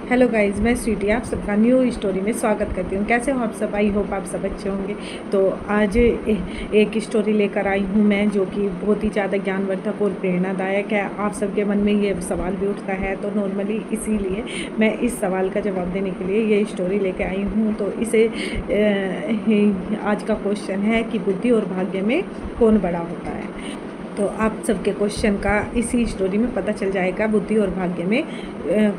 Hello guys, मैं स्वीटी आप सबका न्यू स्टोरी में स्वागत करती हूँ। कैसे हो आप सब? आई होप आप सब अच्छे होंगे। तो आज एक स्टोरी लेकर आई हूँ मैं, जो कि बहुत ही ज़्यादा ज्ञानवर्धक और प्रेरणादायक है। आप सबके मन में ये सवाल भी उठता है, तो नॉर्मली इसीलिए मैं इस सवाल का जवाब देने के लिए ये स्टोरी लेकर आई हूँ। तो इसे आज का क्वेश्चन है कि बुद्धि और भाग्य में कौन बड़ा होता है। तो आप सबके क्वेश्चन का इसी स्टोरी में पता चल जाएगा, बुद्धि और भाग्य में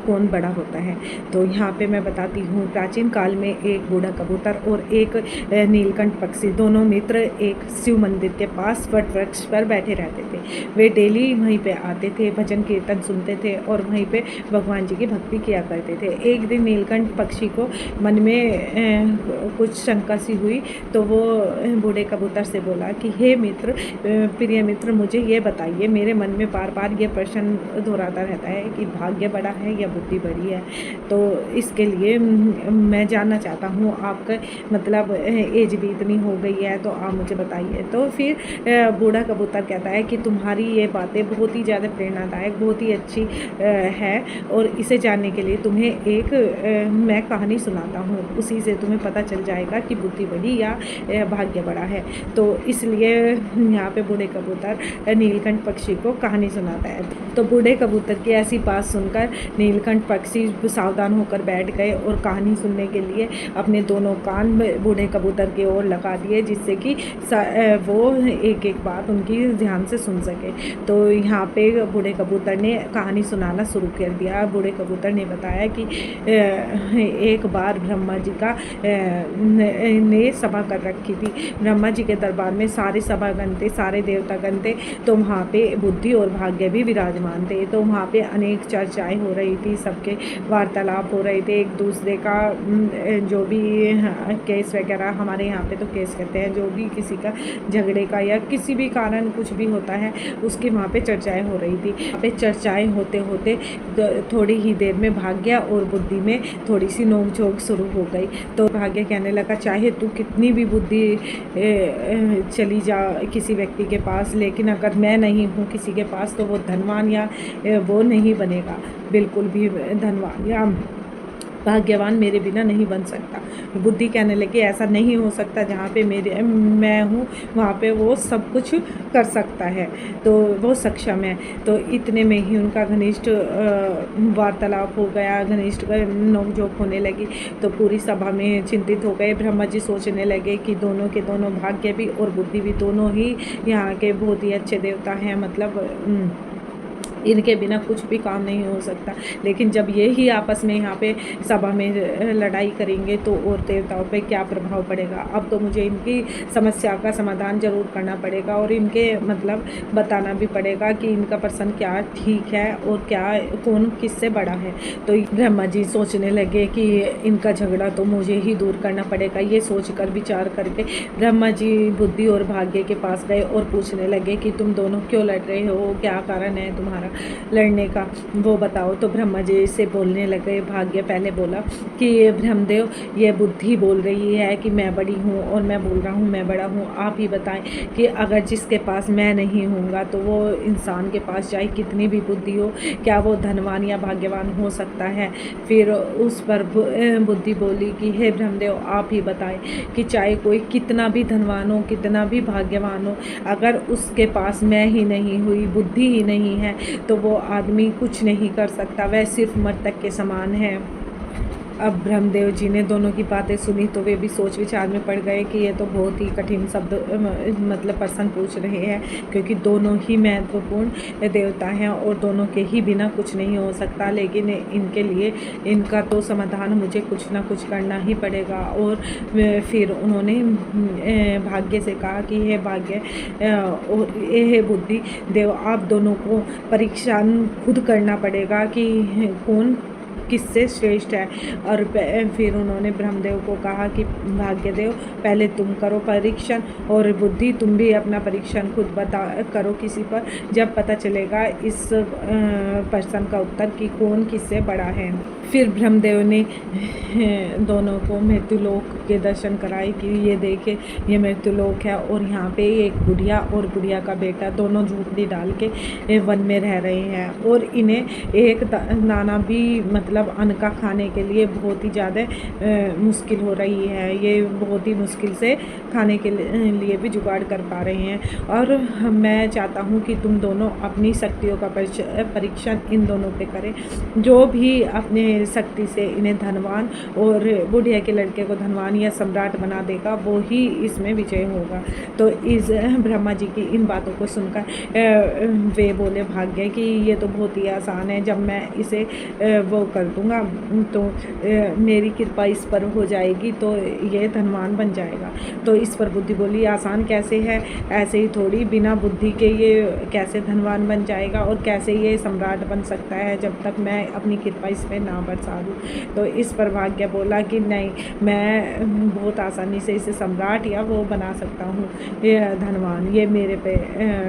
कौन बड़ा होता है। तो यहाँ पे मैं बताती हूँ, प्राचीन काल में एक बूढ़ा कबूतर और एक नीलकंठ पक्षी, दोनों मित्र एक शिव मंदिर के पास वट वृक्ष पर बैठे रहते थे। वे डेली वहीं पे आते थे, भजन कीर्तन सुनते थे और वहीं पे भगवान जी की भक्ति किया करते थे। एक दिन नीलकंठ पक्षी को मन में कुछ शंका सी हुई, तो वो बूढ़े कबूतर से बोला कि हे मित्र, प्रिय मित्र, मुझे ये बताइए, मेरे मन में बार बार ये प्रश्न दोहराता रहता है कि भाग्य बड़ा है या बुद्धि बड़ी है। तो इसके लिए मैं जानना चाहता हूँ, आपका मतलब एज भी इतनी हो गई है, तो आप मुझे बताइए। तो फिर बूढ़ा कबूतर कहता है कि तुम्हारी ये बातें बहुत ही ज़्यादा प्रेरणादायक, बहुत ही अच्छी है, और इसे जानने के लिए तुम्हें एक मैं कहानी सुनाता हूँ, उसी से तुम्हें पता चल जाएगा कि बुद्धि बड़ी या भाग्य बड़ा है। तो इसलिए यहाँ पे बूढ़े कबूतर नीलकंठ पक्षी को कहानी सुनाता है। तो बूढ़े कबूतर की ऐसी बात सुनकर नीलकंठ पक्षी सावधान होकर बैठ गए और कहानी सुनने के लिए अपने दोनों कान बूढ़े कबूतर की ओर लगा दिए, जिससे कि वो एक एक बात उनकी ध्यान से सुन सके। तो यहाँ पे बूढ़े कबूतर ने कहानी सुनाना शुरू कर दिया। बूढ़े कबूतर ने बताया कि एक बार ब्रह्मा जी का ने सभा कर रखी थी। ब्रह्मा जी के दरबार में सारे सभागण थे, सारे देवतागण थे। तो वहाँ पे बुद्धि और भाग्य भी विराजमान थे। तो वहाँ पे अनेक चर्चाएं हो रही थी, सबके वार्तालाप हो रहे थे, एक दूसरे का जो भी केस वगैरह, हमारे यहाँ पे तो केस कहते हैं, जो भी किसी का झगड़े का या किसी भी कारण कुछ भी होता है, उसकी वहाँ पे चर्चाएं हो रही थी। वहाँ पे चर्चाएं होते होते थोड़ी ही देर में भाग्य और बुद्धि में थोड़ी सी नोकझोंक शुरू हो गई। तो भाग्य कहने लगा, चाहे तू कितनी भी बुद्धि चली जा किसी व्यक्ति के पास, लेकिन अगर मैं नहीं हूँ किसी के पास, तो वो धनवान या वो नहीं बनेगा, बिल्कुल भी धनवान या भाग्यवान मेरे बिना नहीं बन सकता। बुद्धि कहने लगी, ऐसा नहीं हो सकता, जहाँ पे मैं हूँ वहाँ पे वो सब कुछ कर सकता है, तो वो सक्षम है। तो इतने में ही उनका घनिष्ठ वार्तालाप हो गया, घनिष्ठ नोकझोंक होने लगी। तो पूरी सभा में चिंतित हो गए। ब्रह्मा जी सोचने लगे कि दोनों के दोनों, भाग्य भी और बुद्धि भी, दोनों ही यहाँ के बहुत ही अच्छे देवता हैं, मतलब इनके बिना कुछ भी काम नहीं हो सकता। लेकिन जब ये ही आपस में यहाँ पे सभा में लड़ाई करेंगे, तो और देवताओं पे क्या प्रभाव पड़ेगा। अब तो मुझे इनकी समस्या का समाधान जरूर करना पड़ेगा, और इनके मतलब बताना भी पड़ेगा कि इनका प्रश्न क्या ठीक है और क्या कौन किससे बड़ा है। तो ब्रह्मा जी सोचने लगे कि इनका झगड़ा तो मुझे ही दूर करना पड़ेगा। ये सोच कर विचार करके ब्रह्मा जी बुद्धि और भाग्य के पास गए और पूछने लगे कि तुम दोनों क्यों लड़ रहे हो, क्या कारण है तुम्हारा लड़ने का, वो बताओ। तो ब्रह्मा जी से बोलने लगे। भाग्य पहले बोला कि ब्रह्मदेव, ये बुद्धि बोल रही है कि मैं बड़ी हूँ, और मैं बोल रहा हूँ मैं बड़ा हूँ। आप ही बताएं कि अगर जिसके पास मैं नहीं हूँगा, तो वो इंसान के पास चाहे कितनी भी बुद्धि हो, क्या वो धनवान या भाग्यवान हो सकता है। फिर उस पर बुद्धि बोली कि हे ब्रह्मदेव, आप ही बताएं कि चाहे कोई कितना भी धनवान हो, कितना भी भाग्यवान हो, अगर उसके पास मैं ही नहीं हुई, बुद्धि ही नहीं है, तो वो आदमी कुछ नहीं कर सकता, वह सिर्फ मृतक के समान है। अब ब्रह्मदेव जी ने दोनों की बातें सुनी, तो वे भी सोच विचार में पड़ गए कि ये तो बहुत ही कठिन शब्द मतलब प्रश्न पूछ रहे हैं, क्योंकि दोनों ही महत्वपूर्ण देवता हैं और दोनों के ही बिना कुछ नहीं हो सकता। लेकिन इनके लिए इनका तो समाधान मुझे कुछ ना कुछ करना ही पड़ेगा। और फिर उन्होंने भाग्य से कहा कि हे भाग्य और हे बुद्धि देव, आप दोनों को परीक्षा खुद करना पड़ेगा कि कौन किससे श्रेष्ठ है। और फिर उन्होंने ब्रह्मदेव को कहा कि भाग्यदेव, पहले तुम करो परीक्षण, और बुद्धि तुम भी अपना परीक्षण खुद करो किसी पर, जब पता चलेगा इस प्रश्न का उत्तर कि कौन किससे बड़ा है। फिर ब्रह्मदेव ने दोनों को मृत्युलोक के दर्शन कराए कि ये देखे, ये मृत्युलोक है, और यहाँ पे एक बुढ़िया और बुढ़िया का बेटा दोनों झोपड़ी डाल के वन में रह रहे हैं, और इन्हें एक नाना भी मतलब मतलब अन्न का खाने के लिए बहुत ही ज़्यादा मुश्किल हो रही है। ये बहुत ही मुश्किल से खाने के लिए भी जुगाड़ कर पा रहे हैं। और मैं चाहता हूँ कि तुम दोनों अपनी शक्तियों का परीक्षण इन दोनों पे करें। जो भी अपने शक्ति से इन्हें धनवान और बुढ़िया के लड़के को धनवान या सम्राट बना देगा, वो ही इसमें विजय होगा। तो इस ब्रह्मा जी की इन बातों को सुनकर वे बोले भाग्य कि ये तो बहुत ही आसान है, जब मैं इसे वो कर दूँगा तो मेरी कृपा इस पर हो जाएगी तो ये धनवान बन जाएगा। तो इस पर बुद्धि बोली आसान कैसे है, ऐसे ही थोड़ी, बिना बुद्धि के ये कैसे धनवान बन जाएगा और कैसे ये सम्राट बन सकता है जब तक मैं अपनी कृपा इस पर ना बरसा दूँ। तो इस पर भाग्य बोला कि नहीं, मैं बहुत आसानी से इसे सम्राट या वो बना सकता हूँ, ये धनवान, ये मेरे पे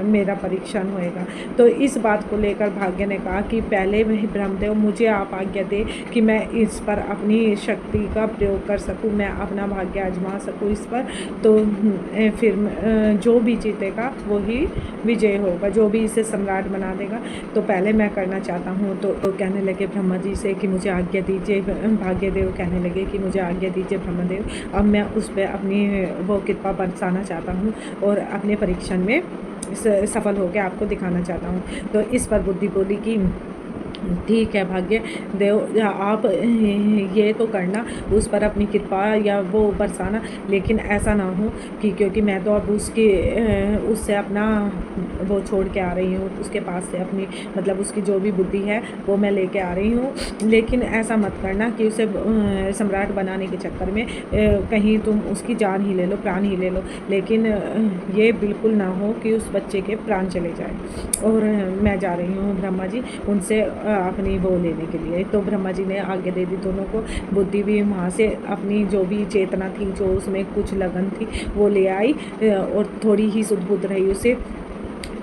मेरा परीक्षण होएगा। तो इस बात को लेकर भाग्य ने कहा कि पहले वही ब्रह्मदेव मुझे आप आज्ञा दे कि मैं इस पर अपनी शक्ति का प्रयोग कर सकूं, मैं अपना भाग्य आजमा सकूं इस पर। तो फिर जो भी जीतेगा वही विजय होगा, जो भी इसे सम्राट बना देगा। तो पहले मैं करना चाहता हूँ। तो कहने लगे ब्रह्मा जी से कि मुझे आज्ञा दीजिए। भाग्यदेव कहने लगे कि मुझे आज्ञा दीजिए ब्रह्मदेव, अब मैं उस पर अपनी वो कृपा बरसाना चाहता हूँ और अपने परीक्षण में सफल होकर आपको दिखाना चाहता हूँ। तो इस पर बुद्धि बोली कि ठीक है भाग्य देव, आप ये तो करना, उस पर अपनी कृपा या वो बरसाना, लेकिन ऐसा ना हो कि, क्योंकि मैं तो अब उससे अपना वो छोड़ के आ रही हूँ, उसके पास से अपनी मतलब उसकी जो भी बुद्धि है वो मैं लेके आ रही हूँ। लेकिन ऐसा मत करना कि उसे सम्राट बनाने के चक्कर में कहीं तुम उसकी जान ही ले लो, प्राण ही ले लो, लेकिन ये बिल्कुल ना हो कि उस बच्चे के प्राण चले जाए। और मैं जा रही हूँ ब्रह्मा जी उनसे अपनी वो लेने के लिए। तो ब्रह्मा जी ने आगे दे दी दोनों को। बुद्धि भी वहाँ से अपनी जो भी चेतना थी, जो उसमें कुछ लगन थी, वो ले आई और थोड़ी ही सुध बुध रही उसे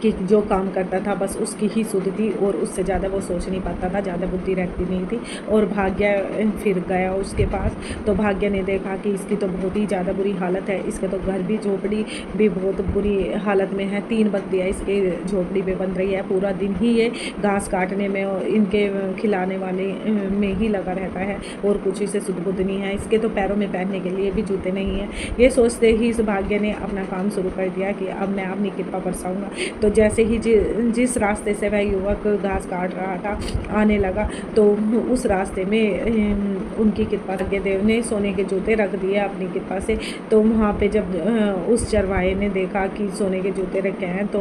कि जो काम करता था बस उसकी ही सुध थी और उससे ज़्यादा वो सोच नहीं पाता था, ज़्यादा बुद्धि रहती नहीं थी। और भाग्य फिर गया उसके पास। तो भाग्य ने देखा कि इसकी तो बहुत ही ज़्यादा बुरी हालत है, इसके तो घर भी झोपड़ी भी बहुत बुरी हालत में है, 3 बकरियाँ इसके झोपड़ी में बन रही है, पूरा दिन ही ये घास काटने में और इनके खिलाने वाले में ही लगा रहता है और कुछ इसे सुध बुध नहीं है। इसके तो पैरों में पहनने के लिए भी जूते नहीं हैं। ये सोचते ही इस भाग्य ने अपना काम शुरू कर दिया कि अब मैं अपनी कृपा बरसाऊँगा। तो जैसे ही जिस रास्ते से वह युवक घास काट रहा था आने लगा, तो उस रास्ते में उनकी कृपा भाग्यदेव ने सोने के जूते रख दिए अपनी कृपा से। तो वहाँ पे जब उस चरवाहे ने देखा कि सोने के जूते रखे हैं, तो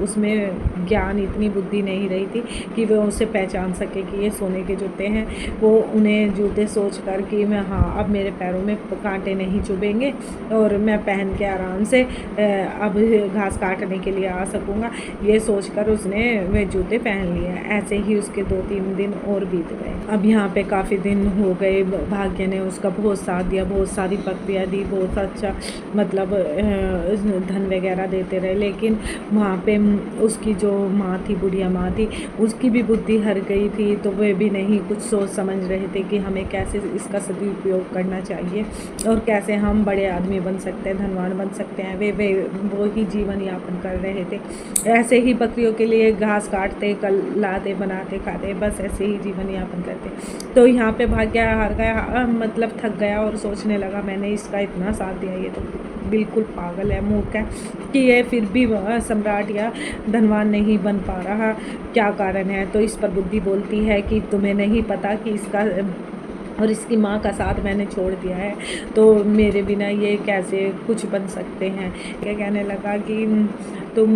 उसमें ज्ञान, इतनी बुद्धि नहीं रही थी कि वह उसे पहचान सके कि ये सोने के जूते हैं। वो उन्हें जूते सोच कर कि मैं अब मेरे पैरों में कांटे नहीं चुभेंगे और मैं पहन के आराम से अब घास काटने के लिए आ सकूँगा, ये सोचकर उसने वे जूते पहन लिए। ऐसे ही उसके 2-3 दिन और बीत गए। अब यहाँ पे काफ़ी दिन हो गए। भाग्य ने उसका बहुत साथ दिया, बहुत सारी बकरियाँ दी, बहुत अच्छा मतलब धन वगैरह देते रहे। लेकिन वहाँ पे उसकी जो माँ थी, बुढ़िया माँ थी, उसकी भी बुद्धि हर गई थी। तो वे भी नहीं कुछ सोच समझ रहे थे कि हमें कैसे इसका सदुपयोग करना चाहिए और कैसे हम बड़े आदमी बन सकते हैं, धनवान बन सकते हैं। वे वो ही जीवन यापन कर रहे थे। ऐसे ही बकरियों के लिए घास काटते, कल लाते, बनाते, खाते, बस ऐसे ही जीवन यापन करते। तो यहाँ पे भाग्य हार गया, मतलब थक गया और सोचने लगा मैंने इसका इतना साथ दिया, ये तो बिल्कुल पागल है, मूर्ख है कि ये फिर भी सम्राट या धनवान नहीं बन पा रहा, क्या कारण है। तो इस पर बुद्धि बोलती है कि तुम्हें नहीं पता कि इसका और इसकी माँ का साथ मैंने छोड़ दिया है, तो मेरे बिना ये कैसे कुछ बन सकते हैं। ये कहने लगा कि तुम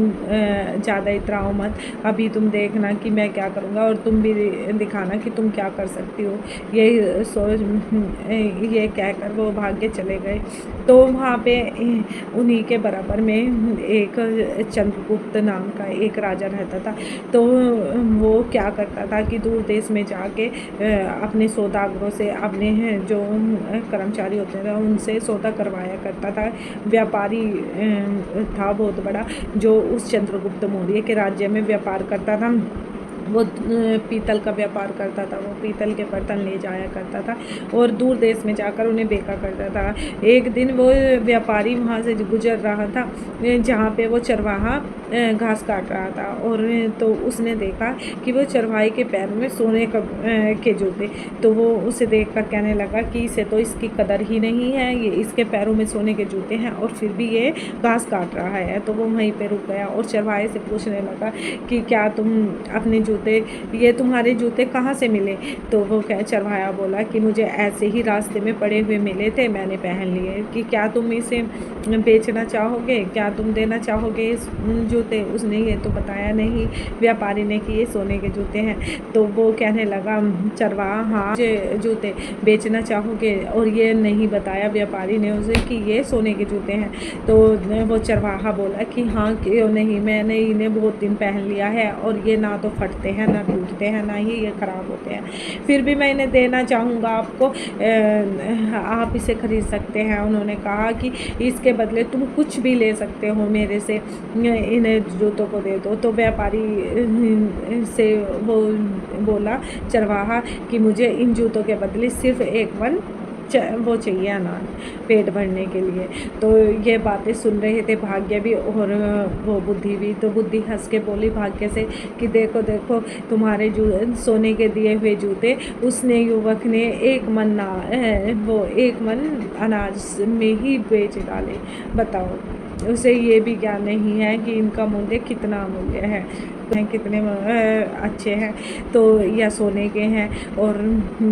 ज़्यादा इतराओ मत, अभी तुम देखना कि मैं क्या करूँगा और तुम भी दिखाना कि तुम क्या कर सकती हो। ये सोच ये कहकर वो भाग्य चले गए। तो वहाँ पे उन्हीं के बराबर में एक चंद्रगुप्त नाम का एक राजा रहता था। तो वो क्या करता था कि दूर देश में जाके अपने सौदागरों से, अपने जो कर्मचारी होते थे उनसे सौदा करवाया करता था। व्यापारी था बहुत बड़ा, जो उस चंद्रगुप्त मौर्य के राज्य में व्यापार करता था। वो पीतल का व्यापार करता था, वो पीतल के बर्तन ले जाया करता था और दूर देश में जाकर उन्हें बेचा करता था। एक दिन वो व्यापारी वहाँ से गुजर रहा था जहाँ पे वो चरवाहा घास काट रहा था, और तो उसने देखा कि वो चरवाहे के पैर में सोने के जूते। तो वो उसे देखकर कहने लगा कि इसे तो इसकी कदर ही नहीं है, ये इसके पैरों में सोने के जूते हैं और फिर भी ये घास काट रहा है। तो वो वहीं पे रुक गया और चरवाहे से पूछने लगा कि क्या तुम अपने ये तुम्हारे जूते कहाँ से मिले? तो वो चरवाहा बोला कि मुझे ऐसे ही रास्ते में पड़े हुए मिले थे, मैंने पहन लिए। कि क्या तुम इसे बेचना चाहोगे, क्या तुम देना चाहोगे इस जूते? उसने ये तो बताया नहीं व्यापारी ने कि ये सोने के जूते हैं। तो वो कहने लगा चरवाहा, हाँ जूते बेचना चाहोगे? और ये नहीं बताया व्यापारी ने उसे कि ये सोने के जूते हैं। तो वो चरवाहा बोला कि हाँ क्यों नहीं, मैंने इन्हें बहुत दिन पहन लिया है और ये ना तो फटते हैं, ना टूटते हैं, ना ही ये ख़राब होते हैं, फिर भी मैं इन्हें देना चाहूँगा आपको, आप इसे ख़रीद सकते हैं। उन्होंने कहा कि इसके बदले तुम कुछ भी ले सकते हो मेरे से, इन्हें जूतों को दे दो। तो व्यापारी से वो बोला चरवाहा कि मुझे इन जूतों के बदले सिर्फ एक मन वो चाहिए, अनाज पेट भरने के लिए। तो ये बातें सुन रहे थे भाग्य भी और वो बुद्धि भी। तो बुद्धि हंस के बोली भाग्य से कि देखो देखो तुम्हारे सोने के दिए हुए जूते उसने युवक ने एक मन एक मन अनाज में ही बेच डाले। बताओ, उसे ये भी ज्ञान नहीं है कि इनका मूल्य कितना अमूल्य है, कितने अच्छे हैं। तो यह सोने के हैं और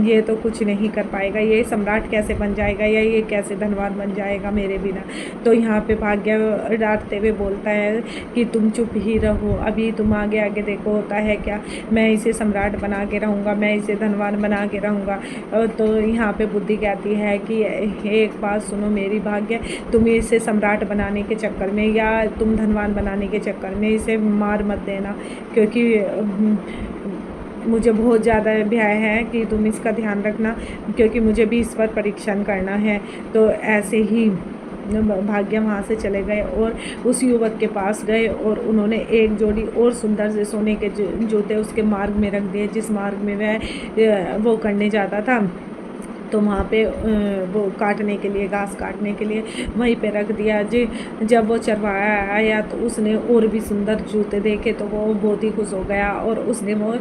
ये तो कुछ नहीं कर पाएगा, ये सम्राट कैसे बन जाएगा या ये कैसे धनवान बन जाएगा मेरे बिना। तो यहाँ पे भाग्य डांटते हुए बोलता है कि तुम चुप ही रहो, अभी तुम आगे आगे देखो होता है क्या, मैं इसे सम्राट बना के रहूँगा, मैं इसे धनवान बना के रहूँगा। तो यहाँ पे बुद्धि कहती है कि एक बात सुनो मेरी भाग्य, तुम इसे सम्राट बनाने के चक्कर में या तुम धनवान बनाने के चक्कर में इसे मार मत देना, क्योंकि मुझे बहुत ज़्यादा भय है कि तुम इसका ध्यान रखना, क्योंकि मुझे भी इस पर परीक्षण करना है। तो ऐसे ही भाग्य वहाँ से चले गए और उस युवक के पास गए और उन्होंने एक जोड़ी और सुंदर से सोने के जूते उसके मार्ग में रख दिए, जिस मार्ग में वह वो करने जाता था। तो वहाँ पे वो काटने के लिए, घास काटने के लिए वहीं पे रख दिया। जब वो चरवाहा आया तो उसने और भी सुंदर जूते देखे तो वो बहुत ही खुश हो गया और उसने वो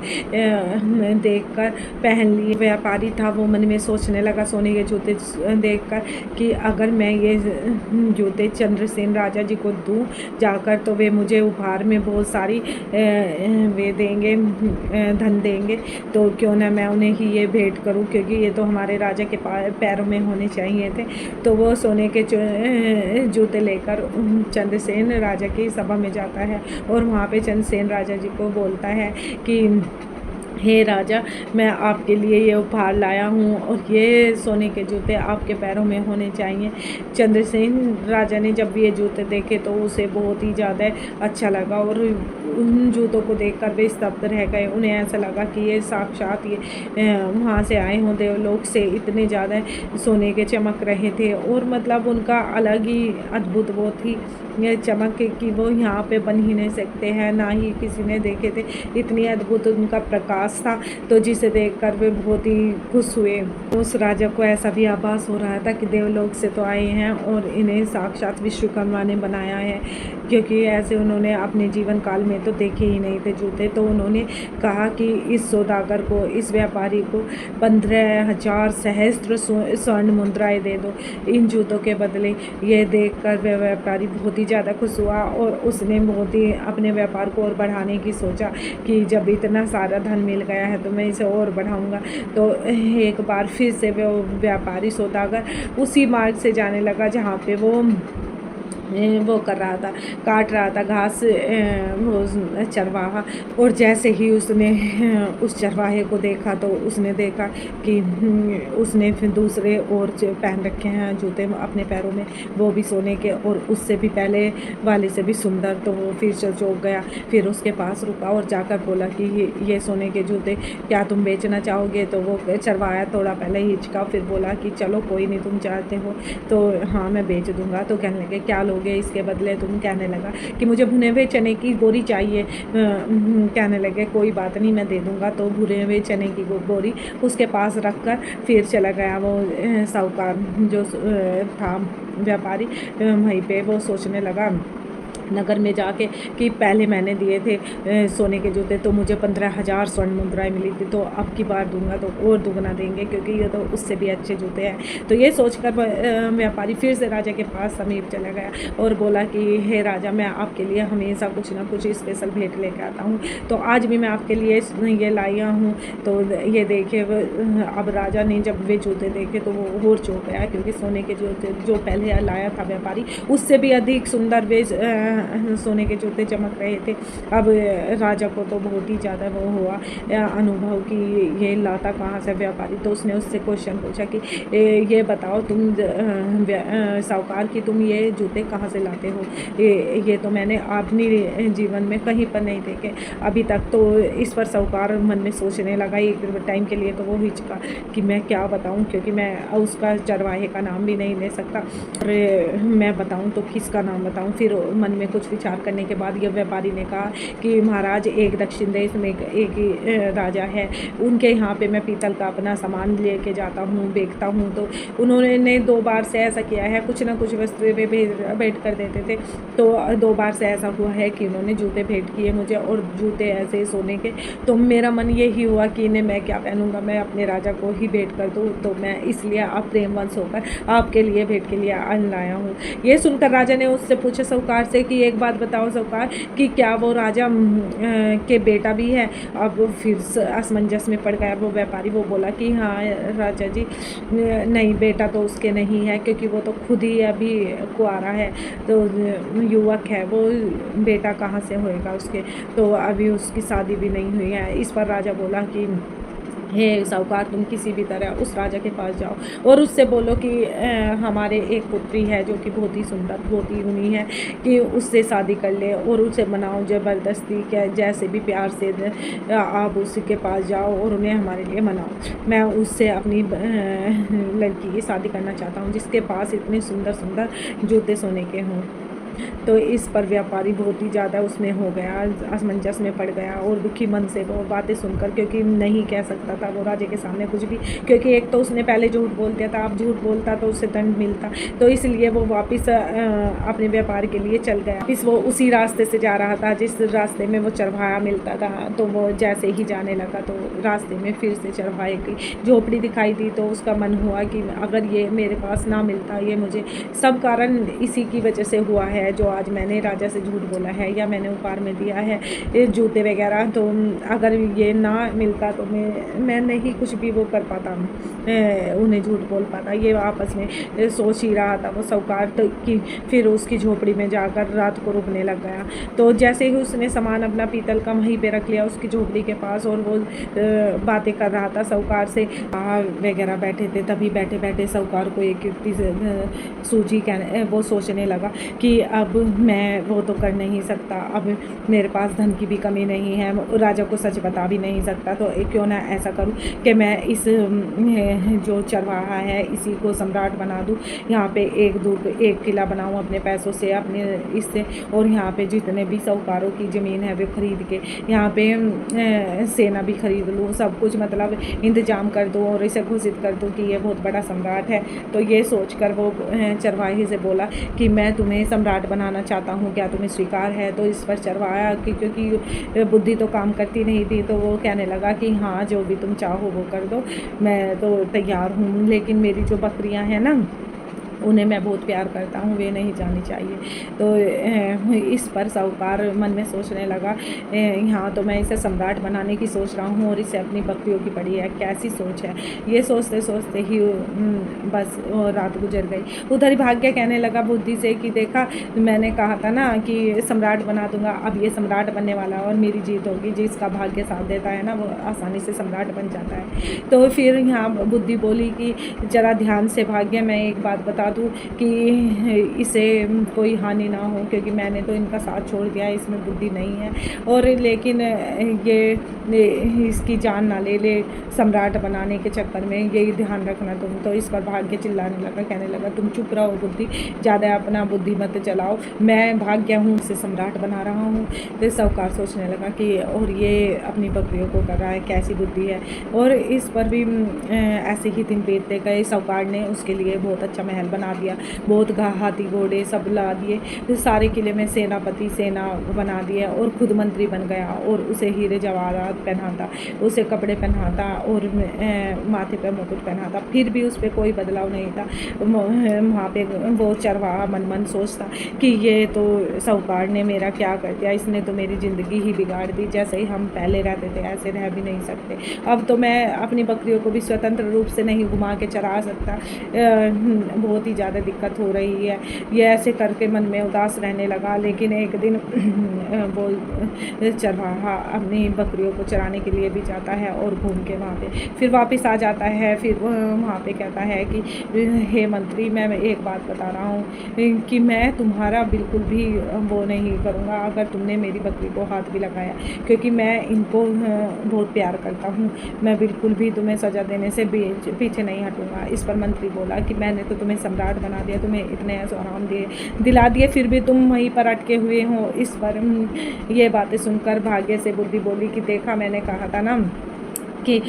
देखकर पहन लिए। व्यापारी था वो मन में सोचने लगा सोने के जूते देखकर कि अगर मैं ये जूते चंद्रसेन राजा जी को दूँ जाकर तो वे मुझे उपहार में बहुत सारी वे देंगे, धन देंगे, तो क्यों ना मैं उन्हें ही ये भेंट करूं, क्योंकि ये तो हमारे राजा के पैरों में होने चाहिए थे। तो वो सोने के जूते लेकर चंद्रसेन राजा की सभा में जाता है और वहाँ पे चंद्रसेन राजा जी को बोलता है कि हे राजा, मैं आपके लिए ये उपहार लाया हूँ और ये सोने के जूते आपके पैरों में होने चाहिए। चंद्रसेन राजा ने जब ये जूते देखे तो उसे बहुत ही ज़्यादा अच्छा लगा और उन जूतों को देखकर वे स्तब्ध रह गए। उन्हें ऐसा लगा कि ये साक्षात ये वहाँ से आए हों देवलोक से, इतने ज़्यादा सोने के चमक रहे थे और मतलब उनका अलग ही अद्भुत वो थी ये चमक कि वो यहाँ पे बन ही नहीं सकते हैं, ना ही किसी ने देखे थे, इतनी अद्भुत उनका प्रकाश था। तो जिसे देखकर वे बहुत ही खुश हुए। उस राजा को ऐसा भी आभास हो रहा था कि देवलोक से तो आए हैं और इन्हें साक्षात विश्वकर्मा ने बनाया है, क्योंकि ऐसे उन्होंने अपने जीवन काल में तो देखे ही नहीं थे जूते। तो उन्होंने कहा कि इस सौदागर को, इस व्यापारी को 15,000 सहस्त्र स्वर्ण मुद्राएं दे दो इन जूतों के बदले। ये देखकर वह व्यापारी बहुत ही ज़्यादा खुश हुआ और उसने बहुत ही अपने व्यापार को और बढ़ाने की सोचा कि जब इतना सारा धन मिल गया है तो मैं इसे और बढ़ाऊंगा। तो एक बार फिर से वो व्यापारी सौदागर उसी मार्ग से जाने लगा जहाँ पे वो कर रहा था, काट रहा था घास वो चरवाहा। और जैसे ही उसने उस चरवाहे को देखा तो उसने देखा कि उसने फिर दूसरे और पहन रखे हैं जूते अपने पैरों में, वो भी सोने के और उससे भी पहले वाले से भी सुंदर। तो वो फिर चौंक गया, फिर उसके पास रुका और जाकर बोला कि ये सोने के जूते क्या तुम बेचना चाहोगे? तो वो चरवाहा थोड़ा पहले हिचका, फिर बोला कि चलो कोई नहीं, तुम चाहते हो तो हाँ मैं बेच दूँगा। तो कहने लगे क्या दोगे इसके बदले? तुम कहने लगा कि मुझे भुने हुए चने की बोरी चाहिए। कहने लगे कोई बात नहीं, मैं दे दूँगा। तो भुने हुए चने की बोरी उसके पास रख कर फिर चला गया वो साहूकार जो था व्यापारी। वहीं पे वो सोचने लगा नगर में जाके कि पहले मैंने दिए थे सोने के जूते, तो मुझे 15,000 स्वर्ण मुद्राएं मिली थी, तो अब की बार दूंगा तो और दुगना देंगे, क्योंकि ये तो उससे भी अच्छे जूते हैं। तो ये सोचकर व्यापारी फिर से राजा के पास समीप चला गया और बोला कि हे राजा, मैं आपके लिए हमेशा कुछ ना कुछ स्पेशल भेंट लेकर आता हूँ, तो आज भी मैं आपके लिए ये लाया हूँ। तो ये देखे अब राजा ने जब वे जूते देखे तो वो और चौंक गया, क्योंकि सोने के जूते जो पहले लाया था व्यापारी उससे भी अधिक सुंदर वे सोने के जूते चमक रहे थे। अब राजा को तो बहुत ही ज़्यादा वो हुआ अनुभव कि ये लाता कहाँ से व्यापारी। तो उसने उससे क्वेश्चन पूछा कि ये बताओ तुम साहूकार की तुम ये जूते कहाँ से लाते हो? ये तो मैंने अपनी जीवन में कहीं पर नहीं देखे अभी तक। तो इस पर साहूकार मन में सोचने लगा एक टाइम के लिए, तो वो हिचका कि मैं क्या बताऊँ, क्योंकि मैं उसका चरवाहे का नाम भी नहीं ले सकता, और मैं बताऊँ तो किसका नाम बताऊँ। फिर मन में कुछ विचार करने के बाद यह व्यापारी ने कहा कि महाराज, एक दक्षिण देश में एक ही राजा है, उनके यहाँ पे मैं पीतल का अपना सामान लेके जाता हूँ, बेचता हूँ। तो उन्होंने 2 बार से ऐसा किया है, कुछ ना कुछ वस्तुएं वे भेंट कर देते थे। तो 2 बार से ऐसा हुआ है कि उन्होंने जूते भेंट किए मुझे, और जूते ऐसे सोने के। तो मेरा मन यही हुआ कि इन्हें मैं क्या पहनूंगा, मैं अपने राजा को ही भेंट कर दूँ। तो मैं इसलिए आप प्रेमवंश होकर आपके लिए भेंट के लिए लाया हूँ। ये सुनकर राजा ने उससे पूछा साहूकार से कि एक बात बताओ साहूकार, कि क्या वो राजा के बेटा भी है? अब फिर असमंजस में पड़ गया वो व्यापारी। वो बोला कि हाँ राजा जी, नहीं, बेटा तो उसके नहीं है, क्योंकि वो तो खुद ही अभी कुआरा है, तो युवक है, वो बेटा कहाँ से होएगा उसके? तो अभी उसकी शादी भी नहीं हुई है। इस पर राजा बोला कि हे साहूकार, तुम किसी भी तरह उस राजा के पास जाओ और उससे बोलो कि हमारे एक पुत्री है जो कि बहुत ही सुंदर, बहुत ही गुणी है, कि उससे शादी कर ले और उसे मनाओ ज़बरदस्ती, क्या जैसे भी प्यार से आप उसके पास जाओ और उन्हें हमारे लिए मनाओ। मैं उससे अपनी लड़की की शादी करना चाहता हूँ जिसके पास इतने सुंदर सुंदर जूते सोने के हों। तो इस पर व्यापारी बहुत ही ज़्यादा उसमें हो गया, असमंजस में पड़ गया, और दुखी मन से वो बातें सुनकर, क्योंकि नहीं कह सकता था वो राजा के सामने कुछ भी, क्योंकि एक तो उसने पहले झूठ बोल दिया था, अब झूठ बोलता तो उससे दंड मिलता। तो इसलिए वो वापस अपने व्यापार के लिए चल गया। वापस वो उसी रास्ते से जा रहा था जिस रास्ते में वो चरवाहा मिलता था। तो वो जैसे ही जाने लगा तो रास्ते में फिर से चरवाहे की झोपड़ी दिखाई दी। तो उसका मन हुआ कि अगर ये मेरे पास ना मिलता, ये मुझे सब कारण इसी की वजह से हुआ है जो आज मैंने राजा से झूठ बोला है या मैंने उपहार में दिया है ये जूते वगैरह। तो अगर ये ना मिलता तो मैं नहीं कुछ भी वो कर पाता, उन्हें झूठ बोल पाता। ये आपस में सोच ही रहा था वो साहूकार। तो कि फिर उसकी झोपड़ी में जाकर रात को रुकने लग गया। तो जैसे ही उसने सामान अपना पीतल का वहीं पे रख लिया उसकी झोपड़ी के पास, और वो बातें कर रहा था साहूकार से वगैरह बैठे थे, तभी बैठे बैठे साहूकार को एक युक्ति सूझी। वो सोचने लगा कि अब मैं वो तो कर नहीं सकता, अब मेरे पास धन की भी कमी नहीं है, राजा को सच बता भी नहीं सकता, तो क्यों ना ऐसा करूं कि मैं इस जो चरवाहा है इसी को सम्राट बना दूं। यहाँ पे एक किला बनाऊं अपने पैसों से, अपने इससे, और यहाँ पे जितने भी साहूकारों की ज़मीन है वो खरीद के यहाँ पे सेना भी खरीद लूँ, सब कुछ मतलब इंतजाम कर दूँ और इसे घोषित कर दूँ कि ये बहुत बड़ा सम्राट है। तो ये सोचकर वो चरवाहे से बोला कि मैं तुम्हें सम्राट बनाना चाहता हूँ, क्या तुम्हें स्वीकार है? तो इस पर चरवाहा क्योंकि बुद्धि तो काम करती नहीं थी, तो वो कहने लगा कि हाँ, जो भी तुम चाहो वो कर दो, मैं तो तैयार हूँ, लेकिन मेरी जो बकरियाँ हैं ना उन्हें मैं बहुत प्यार करता हूँ, वे नहीं जानी चाहिए। तो इस पर साहूकार मन में सोचने लगा, यहाँ तो मैं इसे सम्राट बनाने की सोच रहा हूँ और इसे अपनी बकरियों की पड़ी है, कैसी सोच है। ये सोचते सोचते ही बस रात गुजर गई। उधर ही भाग्य कहने लगा बुद्धि से कि देखा, मैंने कहा था ना कि सम्राट बना दूंगा, अब ये सम्राट बनने वाला और मेरी जीत होगी। जिसका भाग्य साथ देता है ना वो आसानी से सम्राट बन जाता है। तो फिर यहाँ बुद्धि बोली कि जरा ध्यान से भाग्य, मैं एक बात बता दूँ कि इसे कोई हानि ना हो, क्योंकि मैंने तो इनका साथ छोड़ दिया है, इसमें बुद्धि नहीं है। और लेकिन ये इसकी जान ना ले ले सम्राट बनाने के चक्कर में, यही ध्यान रखना तुम। तो इस पर भाग्य चिल्लाने लगा, कहने लगा तुम चुप रहो बुद्धि, ज़्यादा अपना बुद्धि मत चलाओ, मैं भाग्य हूँ, उसे सम्राट बना रहा हूँ। तो साहूकार सोचने लगा कि और ये अपनी बकरियों को कर रहा है, कैसी बुद्धि है। और इस पर भी ऐसे ही दिन बीतते गए। साहूकार ने उसके लिए बहुत अच्छा महल बना दिया, बहुत हाथी घोड़े सब ला दिए, तो सारे किले में सेनापति सेना बना दिया, और खुद मंत्री बन गया, और उसे हीरे जवाहरात पहनाता, उसे कपड़े पहनाता, और माथे पर मुकुट पहनाता। फिर भी उस पर कोई बदलाव नहीं था। वहाँ पे वो चरवाहा मन मन सोचता कि ये तो साहूकार ने मेरा क्या कर दिया, इसने तो मेरी ज़िंदगी ही बिगाड़ दी। जैसे ही हम पहले रहते थे ऐसे रह भी नहीं सकते, अब तो मैं अपनी बकरियों को भी स्वतंत्र रूप से नहीं घुमा के चरा सकता, बहुत ही ज़्यादा दिक्कत हो रही है। ये ऐसे करके मन में उदास रहने लगा। लेकिन एक दिन वो चरवाहा अपनी बकरियों को चराने के लिए भी जाता है, और घूम के वहाँ पे फिर वापस आ जाता है। फिर वहाँ पे कहता है कि हे मंत्री, मैं एक बात बता रहा हूँ कि मैं तुम्हारा बिल्कुल भी वो नहीं करूँगा अगर तुमने मेरी बकरी को हाथ भी लगाया, क्योंकि मैं इनको बहुत प्यार करता हूँ, मैं बिल्कुल भी तुम्हें सज़ा देने से पीछे नहीं हटूँगा। इस पर मंत्री बोला कि मैंने तो तुम्हें सम्राट बना दिया, तुम्हें इतने आराम दिला दिए, फिर भी तुम वहीं पर अटके हुए हो। इस पर ये बातें सुनकर भाग्य से बुद्धि बोली कि देखा, मैंने कहा था ना कि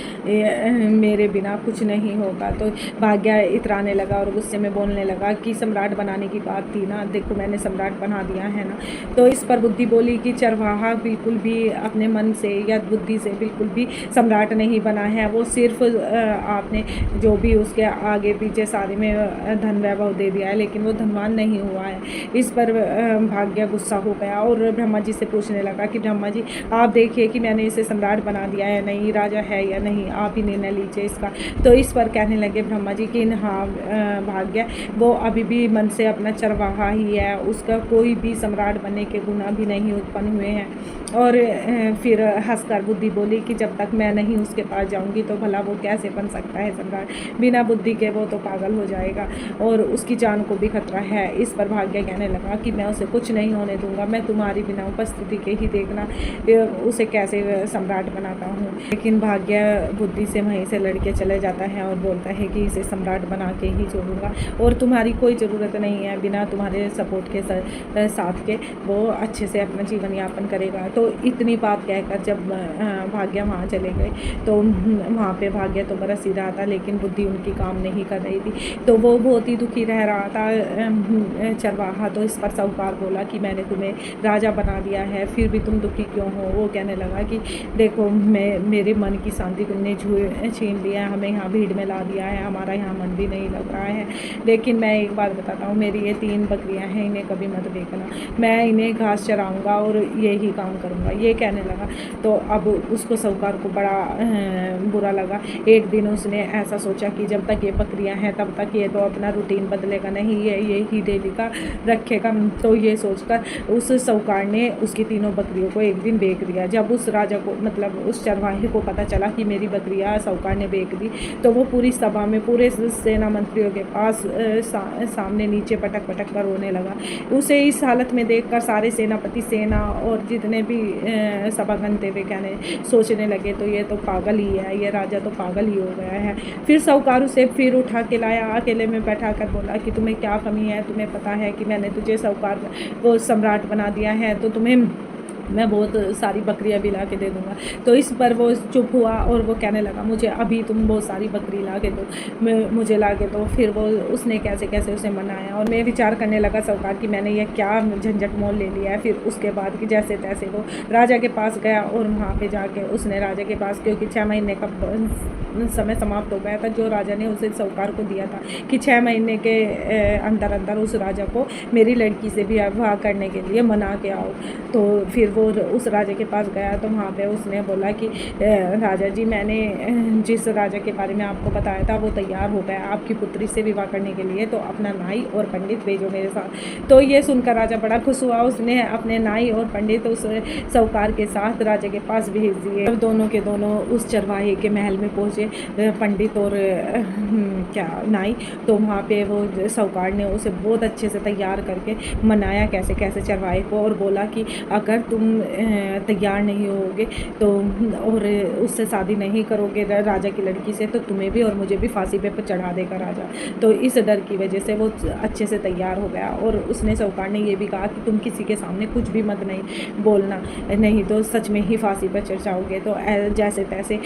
मेरे बिना कुछ नहीं होगा। तो भाग्य इतराने लगा और गुस्से में बोलने लगा कि सम्राट बनाने की बात थी ना, देखो मैंने सम्राट बना दिया है ना। तो इस पर बुद्धि बोली कि चरवाहा बिल्कुल भी अपने मन से या बुद्धि से बिल्कुल भी सम्राट नहीं बना है, वो सिर्फ आपने जो भी उसके आगे पीछे सारे में धन वैभव दे दिया है, लेकिन वो धनवान नहीं हुआ है। इस पर भाग्य गुस्सा हो गया और ब्रह्मा जी से पूछने लगा कि ब्रह्मा जी, आप देखिए कि मैंने इसे सम्राट बना दिया है, नहीं राजा है या नहीं, आप ही निर्णय लीजिए इसका। तो इस पर कहने लगे ब्रह्मा जी कि हाँ भाग्य, वो अभी भी मन से अपना चरवाहा ही है, उसका कोई भी सम्राट बनने के गुण भी नहीं उत्पन्न हुए हैं। और फिर हंसकर बुद्धि बोली कि जब तक मैं नहीं उसके पास जाऊंगी तो भला वो कैसे बन सकता है सम्राट, बिना बुद्धि के वो तो पागल हो जाएगा और उसकी जान को भी खतरा है। इस पर भाग्य कहने लगा कि मैं उसे कुछ नहीं होने दूंगा, मैं तुम्हारी बिना उपस्थिति के ही देखना उसे कैसे सम्राट बनाता हूँ। लेकिन भाग्य बुद्धि से वहीं से लड़के चले जाता है और बोलता है कि इसे सम्राट बना के ही छोड़ूंगा, और तुम्हारी कोई ज़रूरत नहीं है, बिना तुम्हारे सपोर्ट के साथ के वो अच्छे से अपना जीवन यापन करेगा। तो इतनी बात कहकर जब भाग्य वहाँ चले गए तो वहाँ पे भाग्य तो बरस ही रहा था, लेकिन बुद्धि उनकी काम नहीं कर रही थी, तो वो बहुत ही दुखी रह रहा था चरवाहा। तो इस पर साहूकार बोला कि मैंने तुम्हें राजा बना दिया है, फिर भी तुम दुखी क्यों हो। वो कहने लगा कि देखो, मेरे मन की शांति तुमने छीन लिया है, हमें यहाँ भीड़ में ला दिया है, हमारा यहाँ मन भी नहीं लग रहा है। लेकिन मैं एक बात बताता हूँ, मेरी ये 3 बकरियाँ हैं, इन्हें कभी मत देखना, मैं इन्हें घास चराऊँगा और यही काम करूँगा, ये कहने लगा। तो अब उसको साहूकार को बड़ा बुरा लगा। एक दिन उसने ऐसा सोचा कि जब तक ये बकरियां हैं तब तक ये तो अपना रूटीन बदलेगा नहीं, ये ही डेली का रखेगा। तो ये सोचकर उस साहूकार ने उसकी 3 बकरियों को एक दिन बेच दिया। जब उस राजा को, मतलब उस चरवाहे को पता चला कि मेरी बकरियां साहूकार ने बेच दी, तो वो पूरी सभा में पूरे सेना मंत्रियों के पास सामने नीचे पटक पटक कर रोने लगा। उसे इस हालत में देखकर सारे सेनापति सेना और जितने भी सभागण थे वे सोचने लगे तो ये तो पागल ही है, ये राजा तो पागल ही हो गया है। फिर साहूकार उसे फिर उठा के लाया, अकेले में बैठा कर बोला कि तुम्हें क्या कमी है, तुम्हें पता है कि मैंने तुझे साहूकार वो सम्राट बना दिया है, तो तुम्हें मैं बहुत सारी बकरियां भी ला के दे दूँगा। तो इस पर वो चुप हुआ और वो कहने लगा मुझे अभी तुम बहुत सारी बकरी ला के दो, मुझे ला के दो। फिर वो उसने कैसे कैसे उसे मनाया और मैं विचार करने लगा साहूकार कि मैंने ये क्या झंझट मोल ले लिया है। फिर उसके बाद कि जैसे तैसे वो राजा के पास गया और वहाँ पे जाके उसने राजा के पास, क्योंकि 6 महीने का समय समाप्त हो गया था जो राजा ने उसे साहूकार को दिया था कि 6 महीने के अंदर अंदर उस राजा को मेरी लड़की से भी विवाह करने के लिए मना के आओ। तो फिर वो उस राजा के पास गया तो वहाँ पे उसने बोला कि राजा जी, मैंने जिस राजा के बारे में आपको बताया था वो तैयार हो गया आपकी पुत्री से विवाह करने के लिए, तो अपना नाई और पंडित भेजो मेरे साथ। तो ये सुनकर राजा बड़ा खुश हुआ, उसने अपने नाई और पंडित उस साहूकार के साथ राजा के पास भेज दिए। दोनों के दोनों उस चरवाहे के महल में पहुँचे पंडित और क्या नाई। तो वहाँ पे वो साहूकार ने उसे बहुत अच्छे से तैयार करके मनाया कैसे कैसे चरवाहे को, और बोला कि अगर तुम तैयार नहीं होगे तो और उससे शादी नहीं करोगे राजा की लड़की से, तो तुम्हें भी और मुझे भी फांसी पे चढ़ा देगा राजा। तो इस डर की वजह से वो अच्छे से तैयार हो गया, और उसने साहूकार ने ये भी कहा कि तुम किसी के सामने कुछ भी मत नहीं बोलना, नहीं तो सच में ही फांसी पर चढ़ जाओगे। तो जैसे तैसे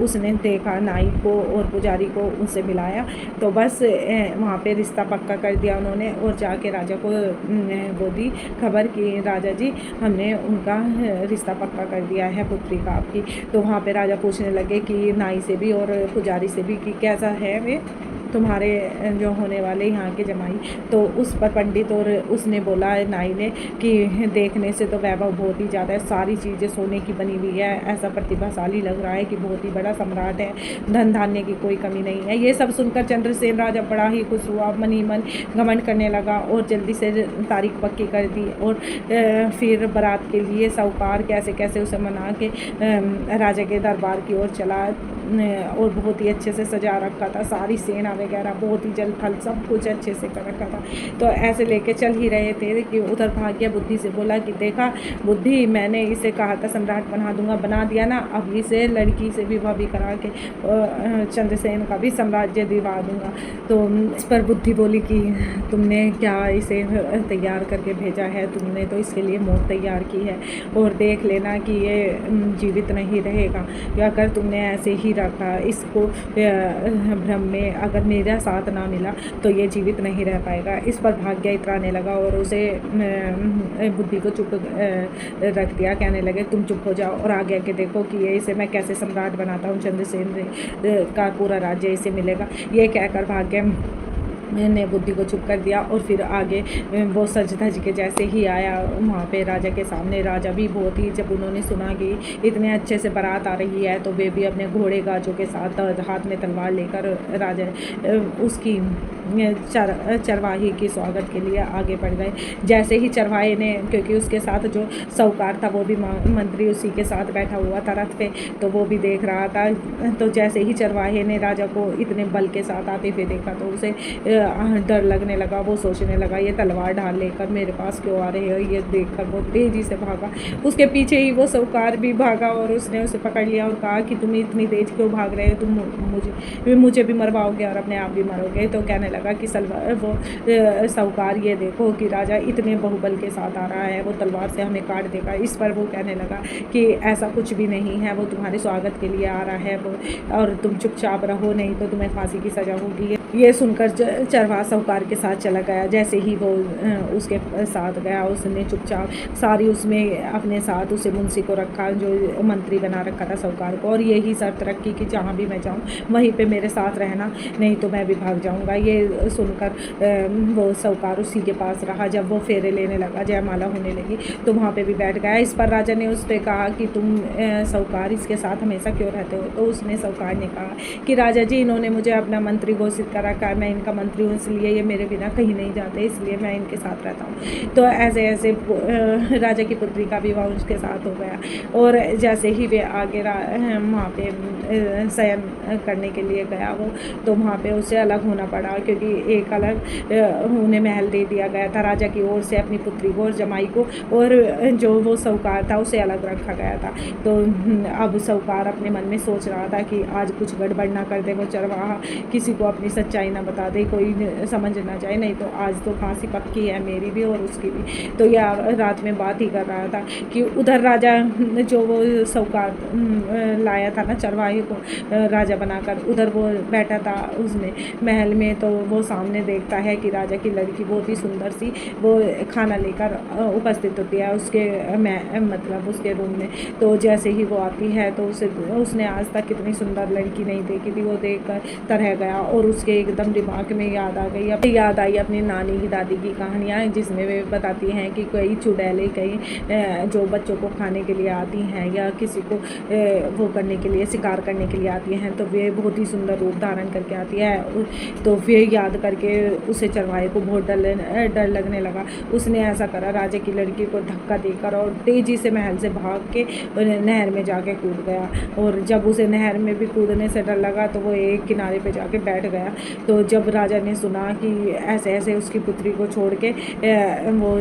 उसने देखा नाई को और पुजारी को उनसे मिलाया, तो बस वहाँ पे रिश्ता पक्का कर दिया उन्होंने, और जाके राजा को वो दी खबर कि राजा जी हमने उनका रिश्ता पक्का कर दिया है पुत्री का आपकी। तो वहाँ पे राजा पूछने लगे कि नाई से भी और पुजारी से भी कि कैसा है वे तुम्हारे जो होने वाले यहाँ के जमाई। तो उस पर पंडित और उसने बोला नाई ने कि देखने से तो वैभव बहुत ही ज़्यादा है, सारी चीज़ें सोने की बनी हुई है, ऐसा प्रतिभाशाली लग रहा है कि बहुत ही बड़ा सम्राट है, धन धान्य की कोई कमी नहीं है। ये सब सुनकर चंद्रसेन राजा बड़ा ही खुश हुआ, मन ही मन घमंड करने लगा और जल्दी से तारीख पक्की कर दी। और फिर बारात के लिए साहूकार कैसे कैसे उसे मना के राजा के दरबार की ओर चला, और बहुत ही अच्छे से सजा रखा था, सारी सेना वगैरह बहुत ही जल थल सब कुछ अच्छे से कर रखा था। तो ऐसे लेके चल ही रहे थे कि उधर भाग गया बुद्धि से, बोला कि देखा बुद्धि, मैंने इसे कहा था सम्राट बना दूंगा, बना दिया ना, अब इसे लड़की से विवाह भी करा के चंद्रसेन का भी साम्राज्य दिवा दूंगा। तो इस पर बुद्धि बोली कि तुमने क्या इसे तैयार करके भेजा है, तुमने तो इसके लिए मौत तैयार की है, और देख लेना कि ये जीवित नहीं रहेगा, या अगर तुमने ऐसे ही रखा इसको भ्रम में, अगर मेरा साथ ना मिला तो ये जीवित नहीं रह पाएगा। इस पर भाग गया, इतराने लगा और उसे बुद्धि को चुप रख दिया, कहने लगे तुम चुप हो जाओ और आगे आगे देखो कि ये इसे मैं कैसे सम्राट बनाता हूँ, चंद्रसेन का पूरा राज्य इसे मिलेगा। ये कहकर भाग गया, ने बुद्धि को चुप कर दिया। और फिर आगे वो सज धज के जैसे ही आया वहाँ पे राजा के सामने, राजा भी बहुत ही, जब उन्होंने सुना कि इतने अच्छे से बारात आ रही है, तो वे भी अपने घोड़े गाजों के साथ हाथ में तलवार लेकर राजा उसकी चरवाही की स्वागत के लिए आगे बढ़ गए। जैसे ही चरवाहे ने, क्योंकि उसके साथ जो साहूकार था वो भी मंत्री उसी के साथ बैठा हुआ था रथ पे, तो वो भी देख रहा था। तो जैसे ही चरवाहे ने राजा को इतने बल के साथ आते हुए देखा, तो उसे डर लगने लगा। वो सोचने लगा ये तलवार ढाल लेकर मेरे पास क्यों आ रहे हो। ये देखकर वो तेज़ी से भागा, उसके पीछे ही वो साहूकार भी भागा और उसने उसे पकड़ लिया और कहा कि तुम इतनी तेज क्यों भाग रहे हो, तुम मुझे भी मरवाओगे और अपने आप भी मरोगे। तो कहने लगा कि वो साहूकार ये देखो कि राजा इतने बहुबल के साथ आ रहा है, वो तलवार से हमें काट देगा। इस पर वो कहने लगा कि ऐसा कुछ भी नहीं है, वो तुम्हारे स्वागत के लिए आ रहा है वो, और तुम चुपचाप रहो, नहीं तो तुम्हें फांसी की सज़ा होगी। ये सुनकर चरवाहा साहूकार के साथ चला गया। जैसे ही वो उसके साथ गया, उसने चुपचाप सारी उसमें अपने साथ उसे मुंशी को रखा, जो मंत्री बना रखा था साहूकार को, और यही शर्त रखी कि जहाँ भी मैं जाऊँ वहीं पे मेरे साथ रहना, नहीं तो मैं भी भाग जाऊँगा। ये सुनकर वो साहूकार उसी के पास रहा। जब वो फेरे लेने लगा, जयमाला होने लगी, तो वहाँ पे भी बैठ गया। इस पर राजा ने उस पर कहा कि तुम साहूकार इसके साथ हमेशा क्यों रहते हो। तो उसने साहूकार ने कहा कि राजा जी इन्होंने मुझे अपना मंत्री घोषित कर रखा है, मैं इनका मंत्री हूँ, इसलिए ये मेरे बिना कहीं नहीं जाते, इसलिए मैं इनके साथ रहता हूँ। तो ऐसे ऐसे राजा की पुत्री का विवाह उसके साथ हो गया। और जैसे ही वे आगे वहाँ पे शयन करने के लिए गया वो, तो वहाँ पे उसे अलग होना पड़ा, क्योंकि एक अलग उन्हें महल दे दिया गया था राजा की ओर से अपनी पुत्री को और जमाई को, और जो वो साहूकार था उसे अलग रखा गया था। तो अब साहूकार अपने मन में सोच रहा था कि आज कुछ गड़बड़ ना कर दे वो चरवाहा, किसी को अपनी सच्चाई ना बता दे, कोई समझ ना जाए, नहीं तो आज तो फांसी पक्की है मेरी भी और उसकी भी। तो यह रात में बात ही कर रहा था कि उधर राजा जो वो साहूकार लाया था ना चरवाहे को राजा बनाकर, उधर वो बैठा था उसमें महल में। तो वो सामने देखता है कि राजा की लड़की बहुत ही सुंदर सी वो खाना लेकर उपस्थित होती है उसके मतलब उसके रूम में। तो जैसे ही वो आती है तो उसने आज तक कितनी सुंदर लड़की नहीं देखी थी, वो देख कर तरह गया और उसके एकदम दिमाग में याद आ गई, अब याद आई अपनी नानी की दादी की कहानियाँ, जिसमें वे बताती हैं कि कई चुड़ैलें कई जो बच्चों को खाने के लिए आती हैं या किसी को वो करने के लिए, शिकार करने के लिए आती हैं, तो वे बहुत ही सुंदर रूप धारण करके आती है। तो वे याद करके उसे चरवाहे को बहुत डर लगने लगा। उसने ऐसा करा, राजा की लड़की को धक्का देकर और तेज़ी से महल से भाग के नहर में जाके कूद गया। और जब उसे नहर में भी कूदने से डर लगा तो वो एक किनारे पे जाके बैठ गया। तो जब राजा ने सुना कि ऐसे ऐसे उसकी पुत्री को छोड़ के वो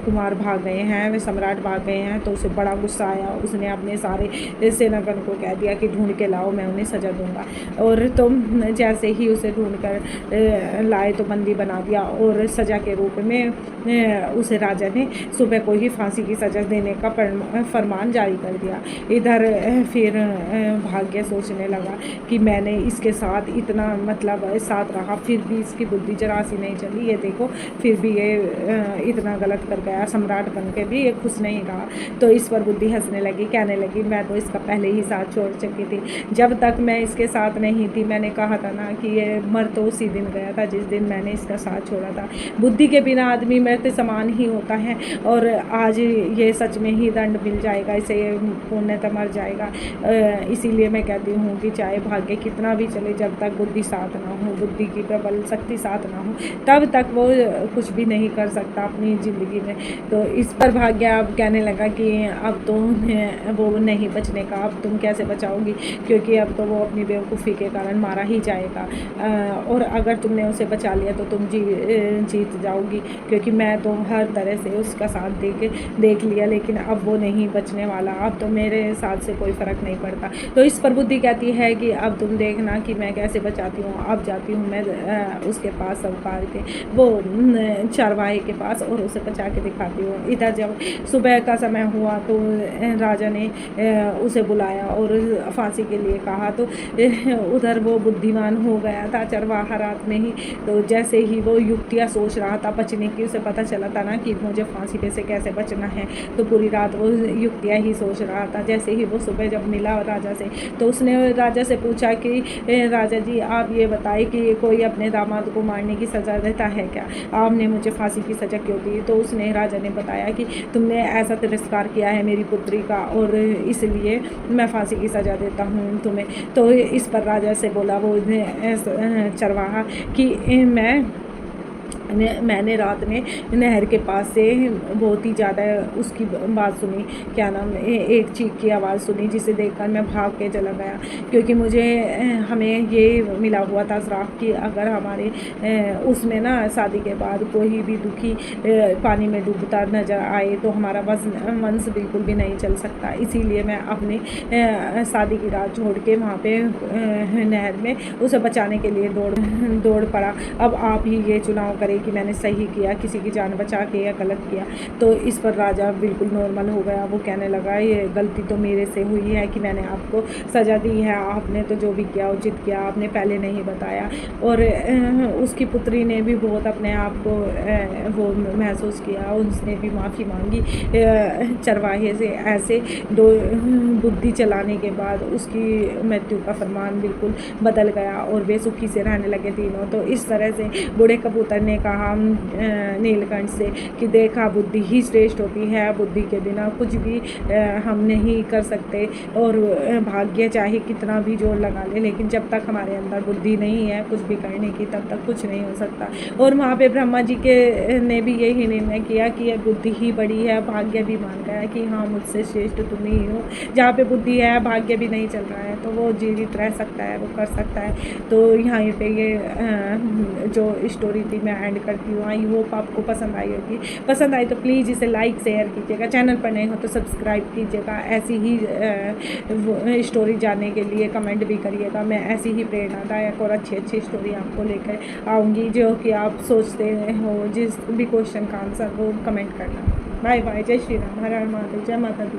कुमार भाग गए हैं, वे सम्राट भाग गए हैं, तो उसे बड़ा गुस्सा आया। उसने अपने सारे सेनागण को कह दिया कि ढूंढ के लाओ, मैं उन्हें सज़ा दूंगा। और तो जैसे ही उसे ढूंढ कर लाए तो बंदी बना दिया और सज़ा के रूप में उसे राजा ने सुबह को ही फांसी की सज़ा देने का फरमान जारी कर दिया। इधर फिर भाग्य सोचने लगा कि मैंने इसके साथ इतना मतलब साथ रहा, फिर भी इसकी बुद्धि जरा सी नहीं चली। ये देखो फिर भी ये इतना गलत कर गया, सम्राट बन के भी ये खुश नहीं रहा। तो इस पर बुद्धि हंसने लगी, कहने लगी मैं तो इसका पहले ही साथ छोड़ चुकी थी। जब तक मैं इसके साथ नहीं थी, मैंने कहा था ना कि ये मर तो उसी दिन गया था जिस दिन मैंने इसका साथ छोड़ा था। बुद्धि के बिना आदमी मृत समान ही होता है, और आज ये सच में ही दंड मिल जाएगा इसे, ये पूर्णतः मर जाएगा। इसीलिए मैं कहती हूँ कि चाहे भाग्य कितना भी चले, जब तक बुद्धि साथ ना हो, बुद्धि की प्रबल शक्ति साथ ना हो, तब तक वो कुछ भी नहीं कर सकता अपनी ज़िंदगी में। तो इस पर भाग्य अब कहने लगा कि अब तो वो नहीं बचने का, अब तुम कैसे बचाओगी, क्योंकि अब तो वो अपनी बेवकूफ़ी के कारण मारा ही जाएगा। और अगर तुमने उसे बचा लिया तो तुम जीत जाओगी, क्योंकि मैं तो हर तरह से उसका साथ देख लिया, लेकिन अब वो नहीं बचने वाला, अब तो मेरे साथ से कोई फ़र्क नहीं पड़ता। तो इस पर बुद्धि कहती है कि अब तुम देखना कि मैं कैसे बचाती हूँ। अब जाती हूँ मैं उसके पास, सवकार के वो चरवाहे के पास, और उसे बचा के दिखाती हूँ। इधर जब सुबह का समय हुआ तो राजा ने उसे बुलाया और फांसी के लिए कहा। तो उधर वो बुद्धिमान हो गया था चरवाहा रात में ही। तो जैसे ही वो युक्तियाँ सोच रहा था बचने की, उसे पता चला था ना कि मुझे फांसी पे से कैसे बचना है, तो पूरी रात वो युक्तियाँ ही सोच रहा था। जैसे ही वो सुबह जब मिला राजा से, तो उसने राजा से पूछा कि राजा जी आप ये बताए कि कोई अपने दामाद को मारने की सज़ा देता है क्या, आपने मुझे फांसी की सज़ा क्यों दी। तो उसने राजा ने बताया कि तुमने ऐसा तिरस्कार किया है मेरी पुत्री का, और इसलिए मैं फांसी की सज़ा देता हूँ तुम्हें। तो इस पर राजा से बोला वो चरवाहा कि मैंने रात में नहर के पास से बहुत ही ज़्यादा उसकी बात सुनी, क्या नाम, एक चीख की आवाज़ सुनी, जिसे देखकर मैं भाग के चला गया, क्योंकि मुझे हमें ये मिला हुआ था श्राप कि अगर हमारे उसमें ना शादी के बाद कोई भी दुखी पानी में डूबता नज़र आए तो हमारा वंश बिल्कुल भी नहीं चल सकता। इसीलिए मैं अपने शादी की रात छोड़ के वहाँ पे नहर में उसे बचाने के लिए दौड़ पड़ा। अब आप ही ये चुनाव करें कि मैंने सही किया, किसी की जान बचा के, या गलत किया। तो इस पर राजा बिल्कुल नॉर्मल हो गया। वो कहने लगा ये गलती तो मेरे से हुई है कि मैंने आपको सज़ा दी है, आपने तो जो भी किया उचित किया, आपने पहले नहीं बताया। और उसकी पुत्री ने भी बहुत अपने आप को वो महसूस किया, उसने भी माफ़ी मांगी चरवाहे से। ऐसे दो बुद्धि चलाने के बाद उसकी मृत्यु का फरमान बिल्कुल बदल गया और वे सुखी से रहने लगे तीनों। तो इस तरह से बूढ़े कबूतर ने कहा नीलकंठ से कि देखा बुद्धि ही श्रेष्ठ होती है, बुद्धि के बिना कुछ भी हम नहीं कर सकते, और भाग्य चाहे कितना भी जोर लगा ले, लेकिन जब तक हमारे अंदर बुद्धि नहीं है कुछ भी करने की, तब तक कुछ नहीं हो सकता। और वहाँ पे ब्रह्मा जी के ने भी यही निर्णय किया कि यह बुद्धि ही बड़ी है। भाग्य भी मान गया कि हाँ मुझसे श्रेष्ठ तुम ही हो, जहाँ पे बुद्धि है भाग्य भी नहीं चल रहा है तो वो जीवित रह सकता है, वो कर सकता है। तो यहाँ पे ये जो स्टोरी थी मैं एंड करती हूँ। आई होप आपको पसंद आई होगी, पसंद आई तो प्लीज़ इसे लाइक शेयर कीजिएगा, चैनल पर नहीं हो तो सब्सक्राइब कीजिएगा। ऐसी ही स्टोरी जानने के लिए कमेंट भी करिएगा, मैं ऐसी ही प्रेरणादायक और अच्छी अच्छी स्टोरी आपको लेकर आऊँगी जो कि आप सोचते हो। जिस भी क्वेश्चन का आंसर वो कमेंट करना। बाय बाय, जय श्री राम, हर हर महादेव, जय माता दी।